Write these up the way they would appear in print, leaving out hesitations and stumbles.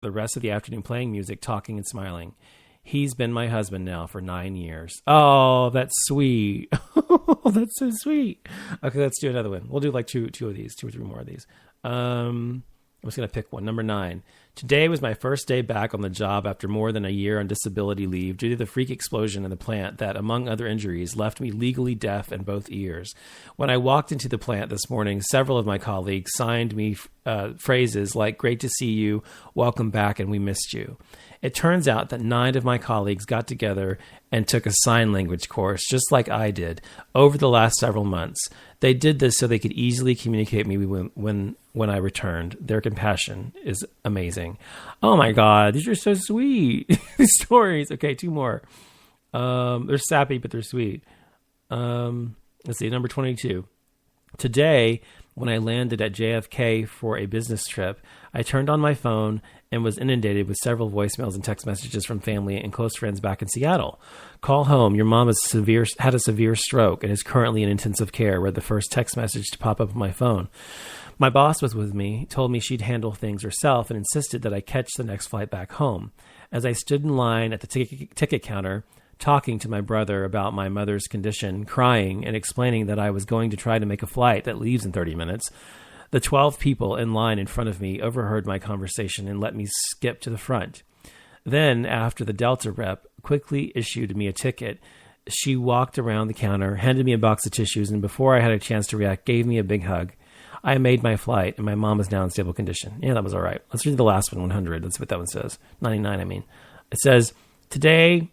the rest of the afternoon playing music, talking, and smiling. He's been my husband now for 9 years. Oh, that's sweet. That's so sweet. Okay, let's do another one. We'll do like two of these, 2 or 3 more of these. I'm just going to pick one. Number 9. Today was my first day back on the job after more than a year on disability leave due to the freak explosion in the plant that, among other injuries, left me legally deaf in both ears. When I walked into the plant this morning, several of my colleagues signed me phrases like, "Great to see you, welcome back, and we missed you." It turns out that 9 of my colleagues got together and took a sign language course, just like I did, over the last several months. They did this so they could easily communicate me when I returned. Their compassion is amazing. Oh my God, these are so sweet. These stories. Okay, 2 more. They're sappy, but they're sweet. Let's see, number 22. Today, when I landed at JFK for a business trip, I turned on my phone and was inundated with several voicemails and text messages from family and close friends back in Seattle. Call home. Your mom had a severe stroke and is currently in intensive care, read the first text message to pop up on my phone. My boss was with me, told me she'd handle things herself, and insisted that I catch the next flight back home. As I stood in line at the ticket counter, talking to my brother about my mother's condition, crying and explaining that I was going to try to make a flight that leaves in 30 minutes, the 12 people in line in front of me overheard my conversation and let me skip to the front. Then, after the Delta rep quickly issued me a ticket, she walked around the counter, handed me a box of tissues, and before I had a chance to react, gave me a big hug. I made my flight, and my mom is now in stable condition. Yeah, that was all right. Let's read the last one, 100. That's what that one says. 99, I mean. It says, today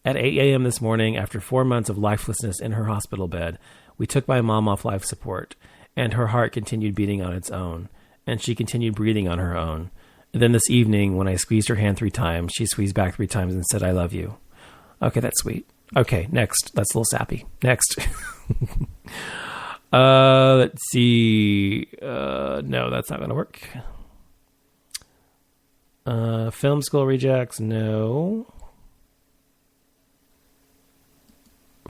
at 8 a.m. this morning, after 4 months of lifelessness in her hospital bed, we took my mom off life support, and her heart continued beating on its own, and she continued breathing on her own. And then this evening, when I squeezed her hand 3 times, she squeezed back 3 times and said, "I love you." Okay, that's sweet. Okay, next. That's a little sappy. Next. Let's see. No, that's not going to work. Film school rejects. No.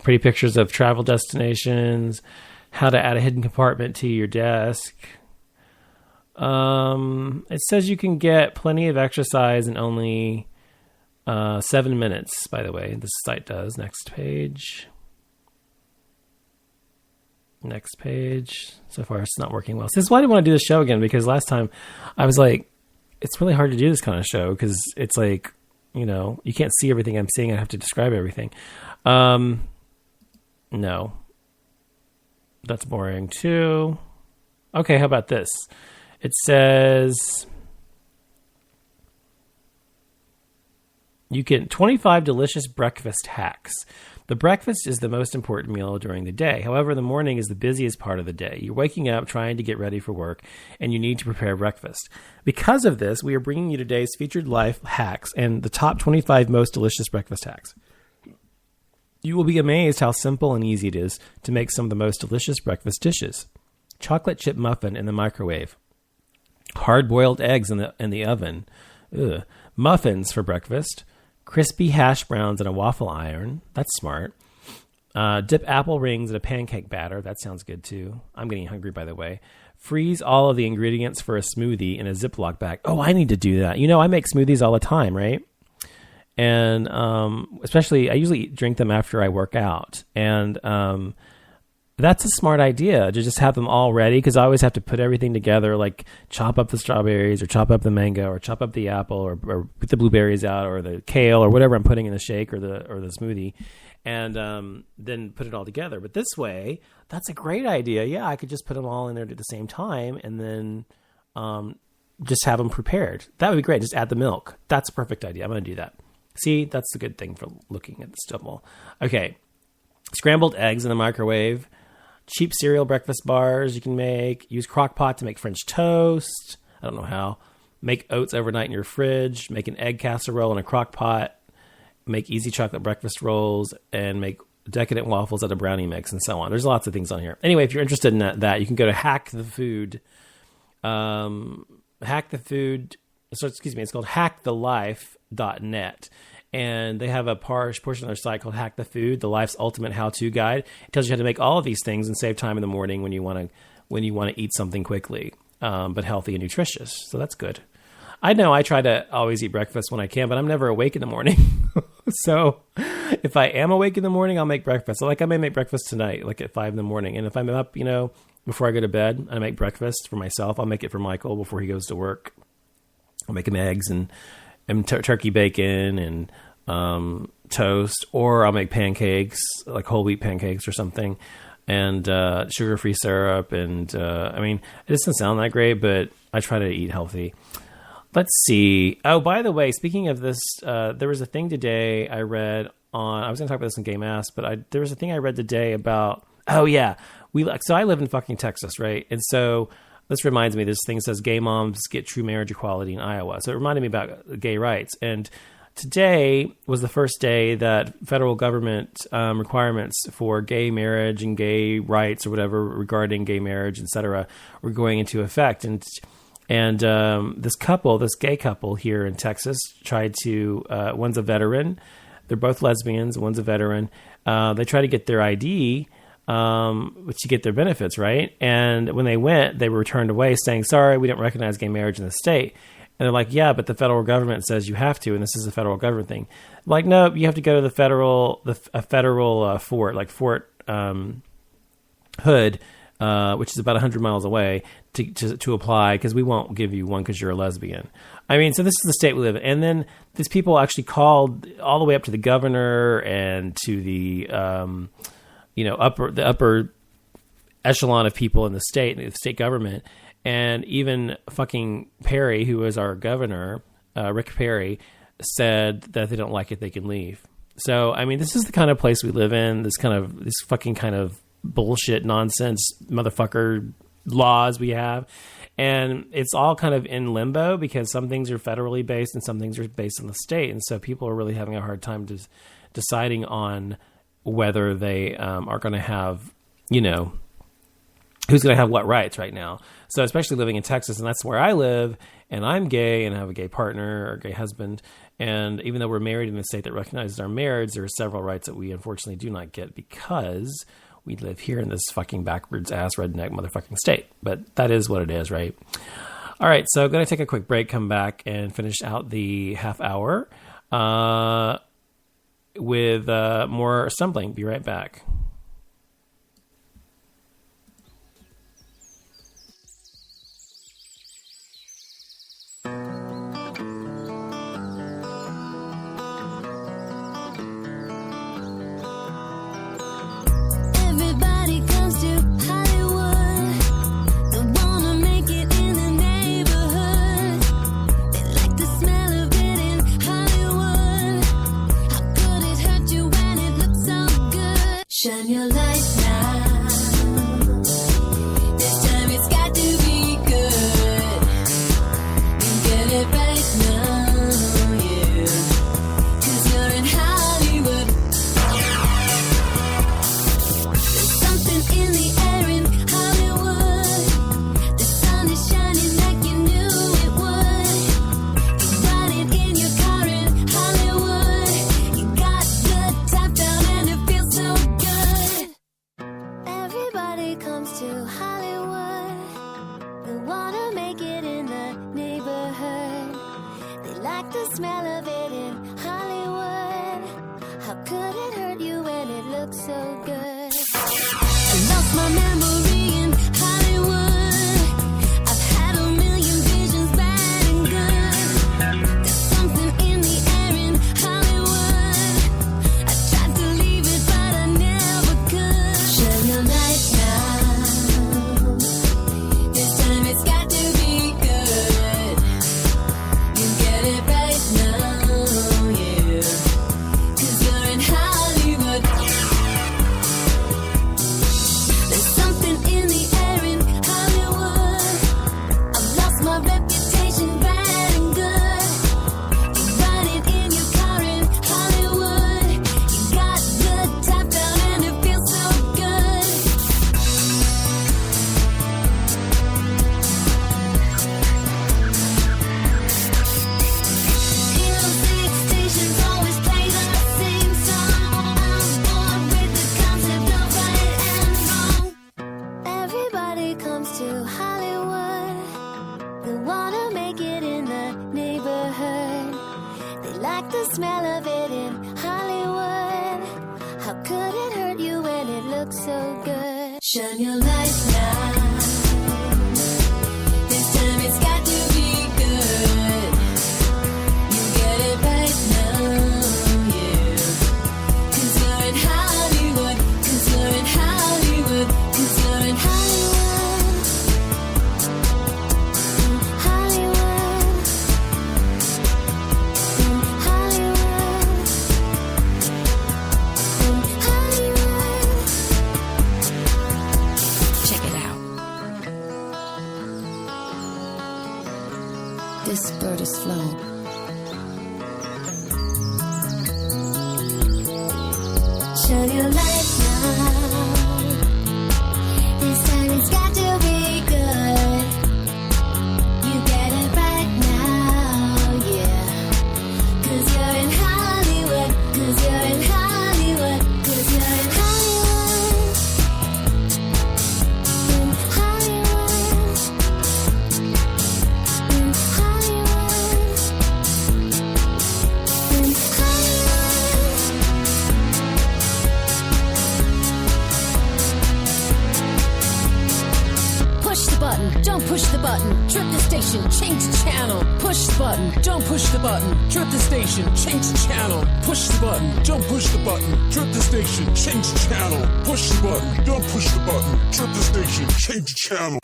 Pretty pictures of travel destinations. How to add a hidden compartment to your desk. It says you can get plenty of exercise in only 7 minutes, by the way. This site does. Next page. Next page. So far, it's not working well. So this is why I didn't want to do this show again, because last time I was like, it's really hard to do this kind of show because it's like, you know, you can't see everything I'm seeing. I have to describe everything. No. That's boring too. Okay, how about this? It says you get 25 delicious breakfast hacks. The breakfast is the most important meal during the day. However, the morning is the busiest part of the day. You're waking up, trying to get ready for work, and you need to prepare breakfast. Because of this, we are bringing you today's featured life hacks and the top 25 most delicious breakfast hacks. You will be amazed how simple and easy it is to make some of the most delicious breakfast dishes. Chocolate chip muffin in the microwave. Hard-boiled eggs in the oven. Ugh. Muffins for breakfast. Crispy hash browns in a waffle iron. That's smart. Dip apple rings in a pancake batter. That sounds good too. I'm getting hungry, by the way. Freeze all of the ingredients for a smoothie in a Ziploc bag. Oh, I need to do that. You know, I make smoothies all the time, right? And especially, I usually drink them after I work out. And that's a smart idea to just have them all ready, because I always have to put everything together, like chop up the strawberries or chop up the mango or chop up the apple or put the blueberries out or the kale or whatever I'm putting in the shake or the smoothie, and then put it all together. But this way, that's a great idea. Yeah, I could just put them all in there at the same time and then just have them prepared. That would be great. Just add the milk. That's a perfect idea. I'm going to do that. See, that's the good thing for looking at the stubble. Okay. Scrambled eggs in the microwave. Cheap cereal breakfast bars you can make. Use crock pot to make French toast. I don't know how. Make oats overnight in your fridge. Make an egg casserole in a crock pot. Make easy chocolate breakfast rolls. And make decadent waffles out of brownie mix, and so on. There's lots of things on here. Anyway, if you're interested in that you can go to Hack the Food. It's called hackthelife.net. And they have a portion of their site called Hack the Food, the Life's Ultimate How-To Guide. It tells you how to make all of these things and save time in the morning when you want to eat something quickly, but healthy and nutritious. So that's good. I know I try to always eat breakfast when I can, but I'm never awake in the morning. So if I am awake in the morning, I'll make breakfast. So like I may make breakfast tonight, like at 5 in the morning. And if I'm up, before I go to bed, I make breakfast for myself. I'll make it for Michael before he goes to work. I'll make him eggs and turkey bacon and toast, or I'll make pancakes, like whole wheat pancakes or something, and sugar-free syrup. And it doesn't sound that great, but I try to eat healthy. Let's see. Oh, by the way, speaking of this, there was a thing today I read on, I was going to talk about this in Gay Mass, but there was a thing I read today about, so I live in fucking Texas, right? And so this reminds me, this thing says gay moms get true marriage equality in Iowa. So it reminded me about gay rights. And today was the first day that federal government requirements for gay marriage and gay rights or whatever regarding gay marriage, etc., were going into effect. And this gay couple here in Texas tried to, one's a veteran. They're both lesbians. One's a veteran. They tried to get their ID, to get their benefits, right? And when they went, they were turned away saying, sorry, we don't recognize gay marriage in the state. And they're like, yeah, but the federal government says you have to, and this is a federal government thing. Like, no, you have to go to a federal fort, like Fort Hood, which is about 100 miles away, to apply, because we won't give you one because you're a lesbian. So this is the state we live in. And then these people actually called all the way up to the governor and to the upper echelon of people in the state government. And even fucking Perry, who is our governor, Rick Perry, said that if they don't like it, they can leave. So, this is the kind of place we live in, this fucking kind of bullshit nonsense motherfucker laws we have. And it's all kind of in limbo because some things are federally based and some things are based in the state. And so people are really having a hard time deciding on whether they are going to have, who's going to have what rights right now. So especially living in Texas, and that's where I live, and I'm gay and I have a gay partner or a gay husband. And even though we're married in a state that recognizes our marriage, there are several rights that we unfortunately do not get because we live here in this fucking backwards ass redneck motherfucking state. But that is what it is, right? All right, so I'm going to take a quick break, come back and finish out the half hour with more stumbling. Be right back. Shine your light now. This time it's got to be good. You get it right now, yeah. 'Cause you're in Hollywood. There's something in the air in Hollywood. The sun is shining like you knew it would. You ride it in your car in Hollywood. You got the top down and it feels so good. Everybody comes to Hollywood. They wanna make it in the neighborhood. They like the smell of it in Hollywood. How could it hurt you when it looks so good? I lost my memory in Hollywood. I've had a million visions, bad and good. There's something in the air in Hollywood. I tried to leave it, but I never could. Shine your light now. This time it's got to be good. You get it right now, yeah. 'Cause you're in Hollywood. like the smell of it in Hollywood. How could it hurt you when it looks so good? Shine your light now. This time it's got to be good. You get it right now, yeah. 'Cause you're in Hollywood. 'Cause you're in Hollywood. 'Cause you're in Hollywood. Hollywood. Hollywood. Hollywood. Check it out. This bird is flown. Shine your light now. This time it's got to be good. You get it right now, yeah. 'Cause you're in Hollywood. 'Cause you're in Hollywood. 'Cause you're in Hollywood. In Hollywood. In Hollywood. In Hollywood. Push the button, don't push the button. Trip the station, change the channel. Push the button, Don't push the button, trip the station, change the channel. Push the button, don't push the button, trip the station, change the channel. Push the button, don't push the button, trip the station, change the channel.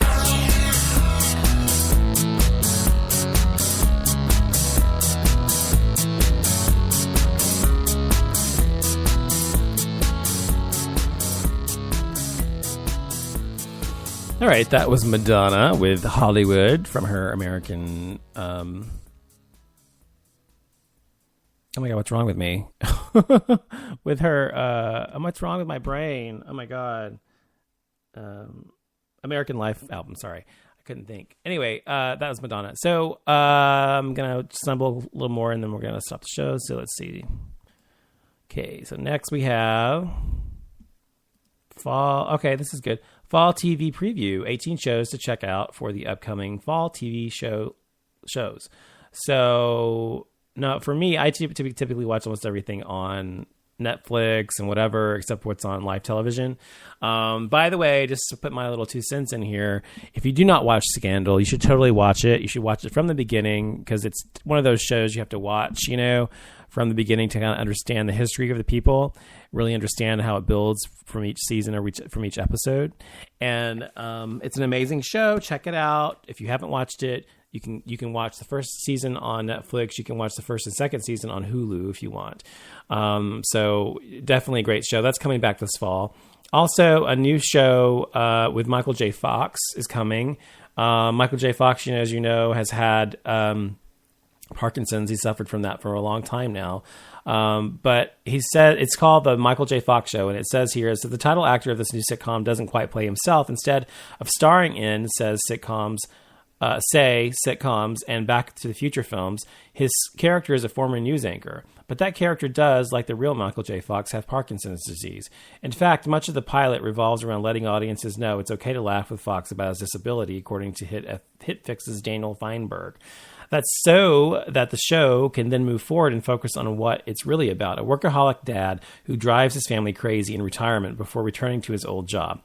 All right, that was Madonna with Hollywood from her American. Oh my God, what's wrong with me? With her, what's wrong with my brain? Oh my God. American Life album. Sorry, I couldn't think. Anyway, that was Madonna. So I'm gonna stumble a little more, and then we're gonna stop the show. So let's see. Okay, so next we have fall. Okay, this is good. Fall TV preview, 18 shows to check out for the upcoming fall TV shows. So, no, for me, I typically watch almost everything on Netflix and whatever, except what's on live television. By the way, just to put my little 2 cents in here, if you do not watch Scandal, you should totally watch it. You should watch it from the beginning, because it's one of those shows you have to watch, from the beginning to kind of understand the history of the people, really understand how it builds from each season or from each episode. And it's an amazing show. Check it out. If you haven't watched it, you can watch the first season on Netflix. You can watch the first and second season on Hulu if you want. So definitely a great show. That's coming back this fall. Also, a new show with Michael J. Fox is coming. Michael J. Fox, as you know, has had Parkinson's. He suffered from that for a long time now. But he said it's called the Michael J. Fox Show. And it says here is that the title actor of this new sitcom doesn't quite play himself. Instead of starring in, sitcoms and Back to the Future films, his character is a former news anchor. But that character does, like the real Michael J. Fox, have Parkinson's disease. In fact, much of the pilot revolves around letting audiences know it's okay to laugh with Fox about his disability, according to HitFix's Daniel Feinberg. That's so that the show can then move forward and focus on what it's really about, a workaholic dad who drives his family crazy in retirement before returning to his old job.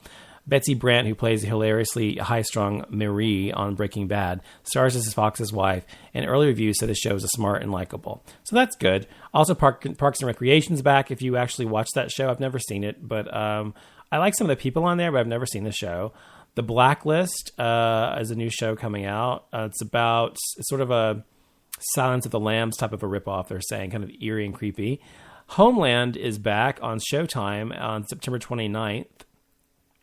Betsy Brandt, who plays the hilariously high-strung Marie on Breaking Bad, stars as Fox's wife, and early reviews said the show is smart and likable. So that's good. Also, Parks and Recreation's back. If you actually watch that show, I've never seen it, but I like some of the people on there, but I've never seen the show. The Blacklist is a new show coming out. It's sort of a Silence of the Lambs type of a ripoff, they're saying, kind of eerie and creepy. Homeland is back on Showtime on September 29th.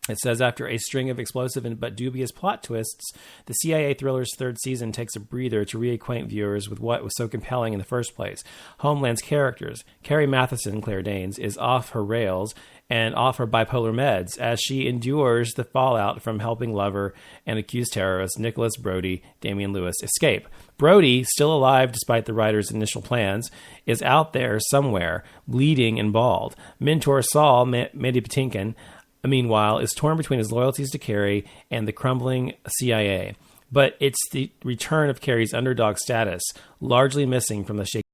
It says, after a string of explosive but dubious plot twists, the CIA thriller's third season takes a breather to reacquaint viewers with what was so compelling in the first place. Homeland's characters, Carrie Matheson, Claire Danes, is off her rails and off her bipolar meds as she endures the fallout from helping lover and accused terrorist Nicholas Brody, Damian Lewis, escape. Brody, still alive despite the writer's initial plans, is out there somewhere, bleeding and bald. Mentor Saul, Mandy Patinkin, meanwhile, is torn between his loyalties to Carrie and the crumbling CIA. But it's the return of Carrie's underdog status, largely missing from the shaky